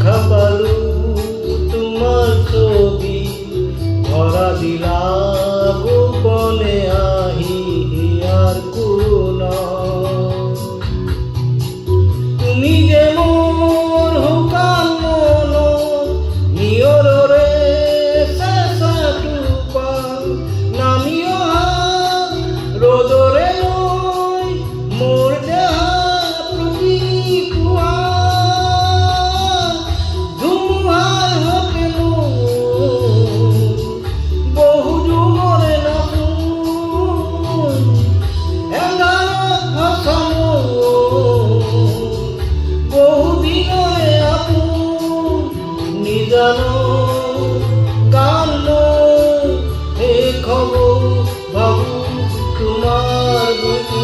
দেখা পালু তোমার ছবি, ধরা দিলা গোপনে আহি হিয়ার কোনা। তুমি যে মোর হুকান মন নিয়ররে শেষা টুপাল, নামিও রোদরে নই মোর দেহা প্রতি কুয়া। ধুমুহার হতে বহু যুগরে নাচুন এঙ্গার হাসানো, বহুদিনরে আপন নিজানো গান হে খবর ভাবু তোমার বুকু।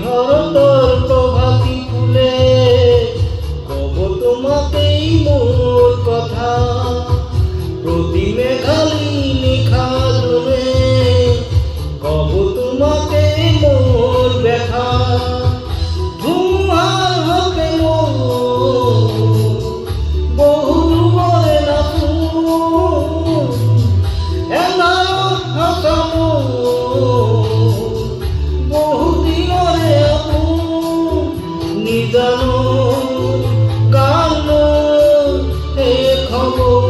ভরতর প্রভাতী ফুলে কব তোমাকেই মোর কথা, প্রতি মেঘালি নিখা জমে কব তোমাকে মোর ব্যথা। ধুমুহার হতে বহু যুগরে নাচুন এঙ্গার হাসানো, বহুদিনরে আপন নিজানো গান হে খবর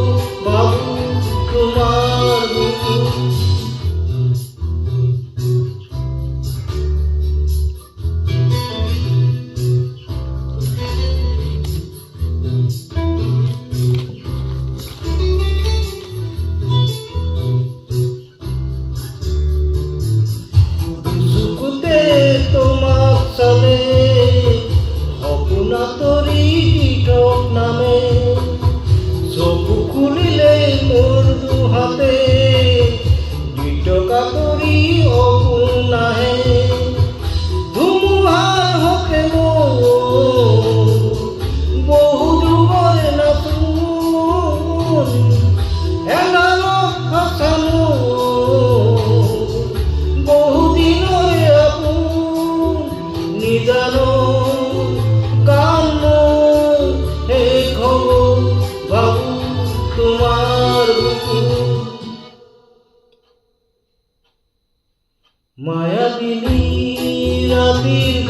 বাবু তোমার বুকু। তোমাক চালে সপোনা তৰি গীতক নামে, চকু খুলিলে মোৰ দুহাতে গীতকা তৰি সপোন আহে। ধুমুহাৰ হতে বহু যুগৰে নাচুন এঙ্গাৰ হাসানো, বহুদিনৰে আপন নিজানো গান হে খবৰ ভাবু তোমাৰ বুকু। মায়াবিনী ৰাতিৰ